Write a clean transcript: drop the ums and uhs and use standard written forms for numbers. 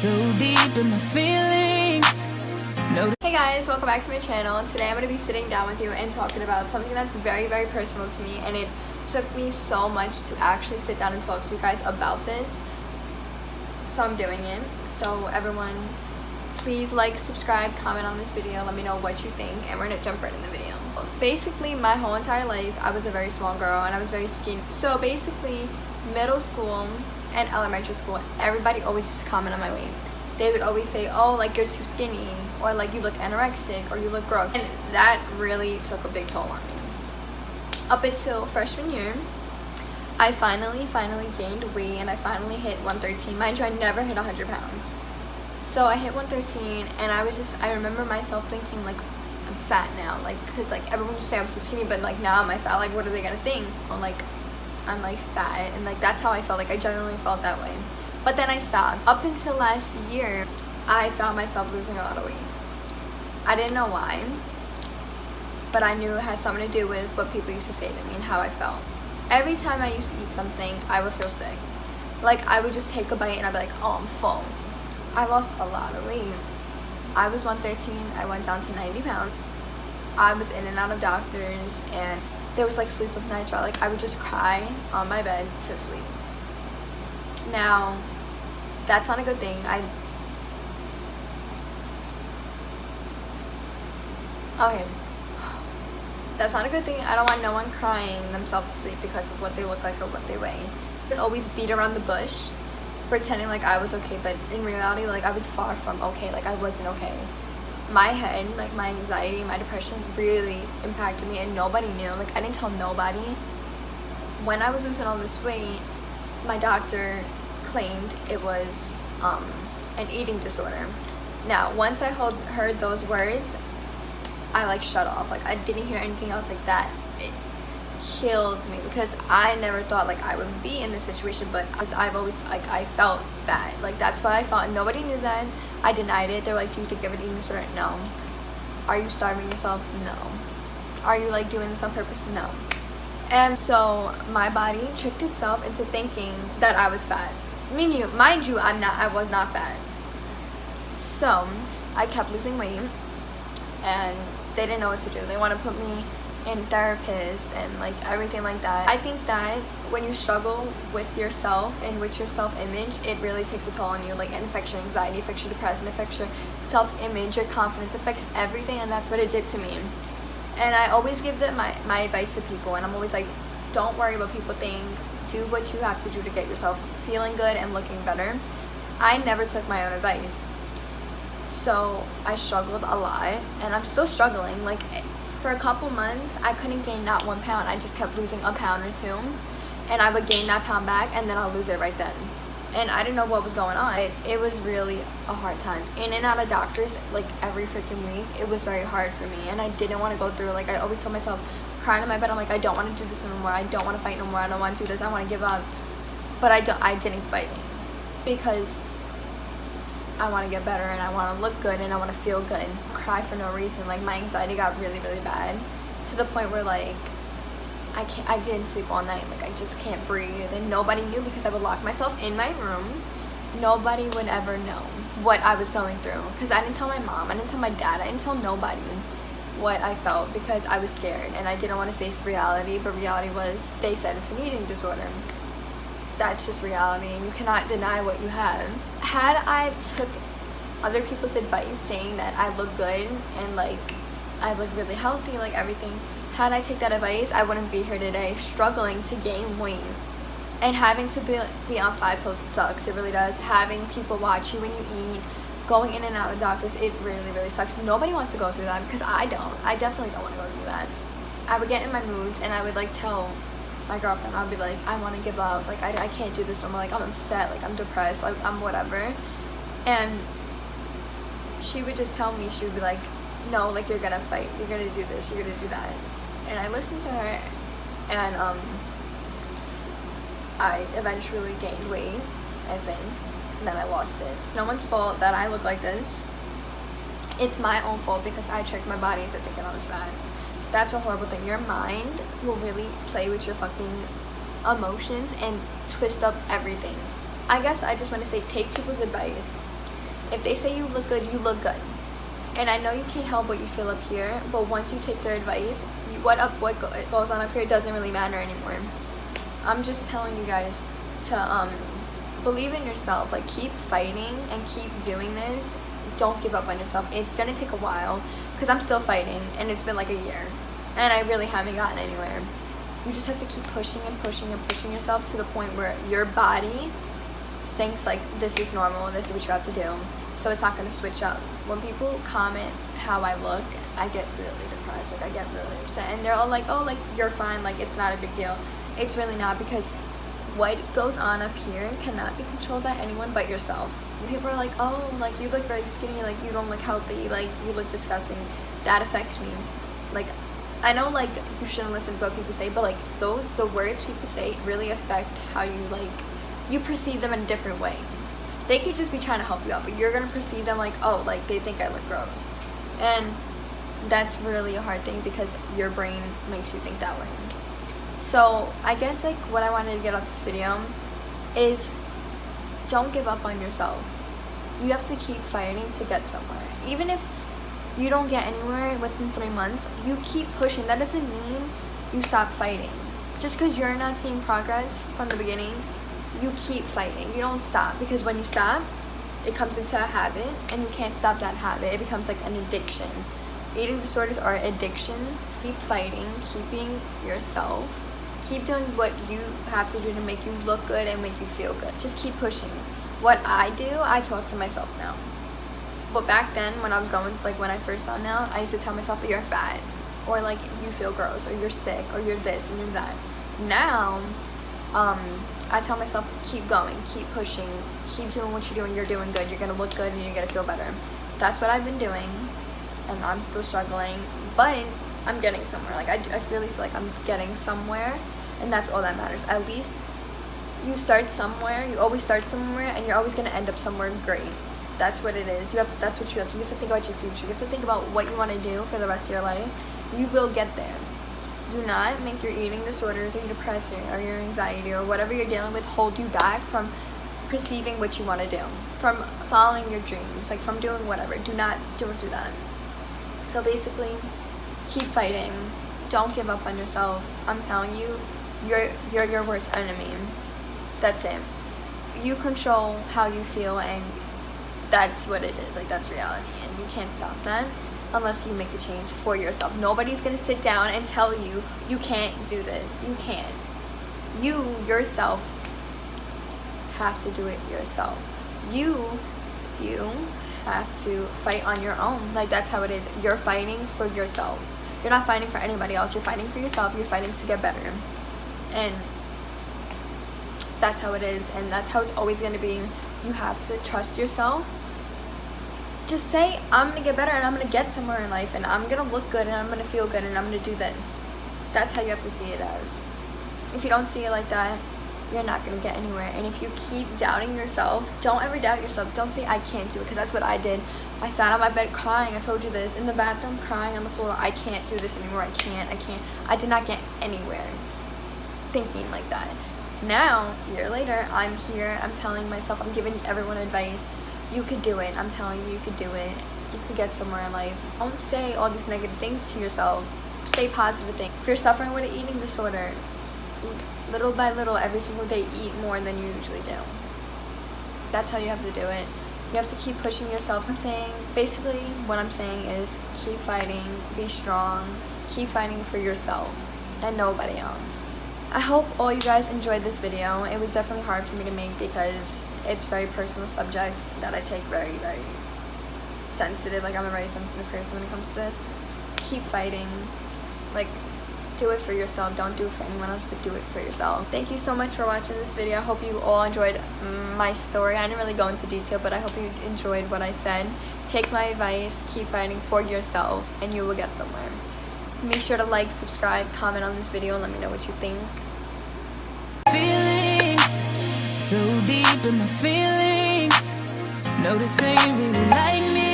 so deep in my feelings. No. Hey guys, welcome back to my channel. Today I'm going to be sitting down with you and talking about something that's very, very personal to me, and it took me so much to actually sit down and talk to you guys about this. So I'm doing it. So everyone, please like, subscribe, comment on this video, let me know what you think, and we're going to jump right in the video. Basically, my whole entire life, I was a very small girl and I was very skinny. So basically, middle school and elementary school, everybody always used to comment on my weight. They would always say, oh, like you're too skinny, or like you look anorexic, or you look gross. And that really took a big toll on me. Up until freshman year, I finally gained weight, and I finally hit 113. Mind you, I never hit 100 pounds. So I hit 113, and I remember myself thinking, like, I'm fat now. Like, because, like, everyone would say I'm so skinny, but, like, now I'm fat. Like, what are they going to think? Well, like, I'm, like, fat. And, like, that's how I felt. Like, I genuinely felt that way. But then I stopped. Up until last year, I found myself losing a lot of weight. I didn't know why, but I knew it had something to do with what people used to say to me and how I felt. Every time I used to eat something, I would feel sick. Like, I would just take a bite and I'd be like, oh, I'm full. I lost a lot of weight. I was 113, I went down to 90 pounds. I was in and out of doctors, and there was like sleepless nights where I would just cry on my bed to sleep. Now, that's not a good thing. Okay. That's not a good thing. I don't want no one crying themselves to sleep because of what they look like or what they weigh. I would always beat around the bush, pretending like I was okay, but in reality, like, I was far from okay. Like, I wasn't okay. My head, like, my anxiety, my depression really impacted me, and nobody knew. Like, I didn't tell nobody. When I was losing all this weight, my doctor claimed it was an eating disorder. Now, once I heard those words, I, like, shut off. Like, I didn't hear anything else like that. It killed me because I never thought, like, I would be in this situation, but as I've always, like, I felt fat. Like, that's what I felt, and nobody knew that. I denied it. They're like, do you think of an eating disorder? No. Are you starving yourself? No. Are you, like, doing this on purpose? No. And so my body tricked itself into thinking that I was fat. Mind you, I was not fat. So I kept losing weight, and they didn't know what to do. They want to put me in therapists and, like, everything like that. I think that when you struggle with yourself and with your self-image, it really takes a toll on you. Like, it affects your anxiety, affects your depression, affects your self-image, your confidence, affects everything, and that's what it did to me. And I always give my advice to people, and I'm always like, don't worry what people think. Do what you have to do to get yourself feeling good and looking better. I never took my own advice. So I struggled a lot, and I'm still struggling. Like, for a couple months, I couldn't gain not 1 pound. I just kept losing a pound or two, and I would gain that pound back, and then I'll lose it right then. And I didn't know what was going on. It was really a hard time. In and out of doctors, like, every freaking week. It was very hard for me, and I didn't want to go through. Like, I always told myself, crying in my bed, I'm like, I don't want to do this anymore. I don't want to fight no more. I don't want to do this. I want to give up. But I didn't fight because I want to get better, and I want to look good, and I want to feel good. Cry for no reason. Like, my anxiety got really, really bad to the point where, like, I didn't sleep all night. Like, I just can't breathe, and nobody knew because I would lock myself in my room. Nobody would ever know what I was going through because I didn't tell my mom, I didn't tell my dad, I didn't tell nobody what I felt because I was scared and I didn't want to face reality. But reality was, they said it's an eating disorder. That's just reality, and you cannot deny what you have. Had I took other people's advice saying that I look good and, like, I look really healthy, like, everything, had I take that advice, I wouldn't be here today struggling to gain weight. And having to be on 5 pills sucks. It really does. Having people watch you when you eat, going in and out of doctors, it really, really sucks. Nobody wants to go through that because I don't. I definitely don't want to go through that. I would get in my moods, and I would, like, tell my girlfriend, I'd be like, I want to give up. Like, I can't do this anymore. Like, I'm upset. Like, I'm depressed. Like, I'm whatever. And she would just tell me, she would be like, no, like, you're gonna fight. You're gonna do this. You're gonna do that. And I listened to her, and I eventually gained weight, I think, and then I lost it. No one's fault that I look like this. It's my own fault because I tricked my body into thinking I was fat. That's a horrible thing. Your mind will really play with your fucking emotions and twist up everything. I guess I just want to say, take people's advice. If they say you look good, you look good. And I know you can't help what you feel up here, but once you take their advice, what goes on up here doesn't really matter anymore. I'm just telling you guys to believe in yourself. Like, keep fighting and keep doing this. Don't give up on yourself. It's gonna take a while, because I'm still fighting, and it's been like a year, and I really haven't gotten anywhere. You just have to keep pushing and pushing and pushing yourself to the point where your body thinks like this is normal and this is what you have to do. So it's not going to switch up. When people comment how I look, I get really depressed. Like, I get really upset. And they're all like, oh, like, you're fine. Like, it's not a big deal. It's really not, because what goes on up here cannot be controlled by anyone but yourself. And people are like, oh, like, you look very skinny. Like, you don't look healthy. Like, you look disgusting. That affects me. Like, I know, like, you shouldn't listen to what people say, but, like, the words people say really affect how you, like, you perceive them in a different way. They could just be trying to help you out, but you're going to perceive them like, oh, like, they think I look gross. And that's really a hard thing, because your brain makes you think that way. So I guess, like, what I wanted to get out of this video is don't give up on yourself. You have to keep fighting to get somewhere. Even if you don't get anywhere within 3 months, you keep pushing. That doesn't mean you stop fighting. Just because you're not seeing progress from the beginning, you keep fighting. You don't stop, because when you stop, it comes into a habit, and you can't stop that habit. It becomes like an addiction. Eating disorders are addictions. Keep fighting, keeping yourself. Keep doing what you have to do to make you look good and make you feel good. Just keep pushing. What I do, I talk to myself now. But back then, when I was going, like, when I first found out, I used to tell myself that you're fat, or like, you feel gross, or you're sick, or you're this and you're that. Now, I tell myself, keep going, keep pushing, keep doing what you're doing. You're doing good. You're gonna look good, and you're gonna feel better. That's what I've been doing, and I'm still struggling, but I'm getting somewhere. Like, I really feel like I'm getting somewhere, and that's all that matters. At least you start somewhere. You always start somewhere, and you're always gonna end up somewhere great. That's what it is. That's what you have to. You have to think about your future. You have to think about what you want to do for the rest of your life. You will get there. Do not make your eating disorders, or your depression, or your anxiety, or whatever you're dealing with hold you back from perceiving what you want to do, from following your dreams, like, from doing whatever. Don't do that. So basically, keep fighting. Don't give up on yourself. I'm telling you, you're your worst enemy. That's it. You control how you feel, and that's what it is. Like, that's reality, and you can't stop that unless you make a change for yourself. Nobody's gonna sit down and tell you you can't do this. You can't. You yourself have to do it yourself. You have to fight on your own. Like, that's how it is. You're fighting for yourself. You're not fighting for anybody else. You're fighting for yourself. You're fighting to get better. And that's how it is, and that's how it's always gonna be. You have to trust yourself. Just say, I'm going to get better, and I'm going to get somewhere in life, and I'm going to look good, and I'm going to feel good, and I'm going to do this. That's how you have to see it as. If you don't see it like that, you're not going to get anywhere. And if you keep doubting yourself, don't ever doubt yourself. Don't say, I can't do it, because that's what I did. I sat on my bed crying. I told you this. In the bathroom, crying on the floor. I can't do this anymore. I can't. I did not get anywhere thinking like that. Now, a year later, I'm here. I'm telling myself, I'm giving everyone advice. You could do it. I'm telling you, you could do it. You could get somewhere in life. Don't say all these negative things to yourself. Say positive things. If you're suffering with an eating disorder, little by little, every single day, eat more than you usually do. That's how you have to do it. You have to keep pushing yourself. Basically, what I'm saying is keep fighting, be strong, keep fighting for yourself and nobody else. I hope all you guys enjoyed this video. It was definitely hard for me to make because it's a very personal subject that I take very, very sensitive. Like, I'm a very sensitive person when it comes to this. Keep fighting. Like, do it for yourself. Don't do it for anyone else, but do it for yourself. Thank you so much for watching this video. I hope you all enjoyed my story. I didn't really go into detail, but I hope you enjoyed what I said. Take my advice. Keep fighting for yourself, and you will get somewhere. Make sure to like, subscribe, comment on this video, and let me know what you think. Feelings so deep in my feelings. Notice they really like me.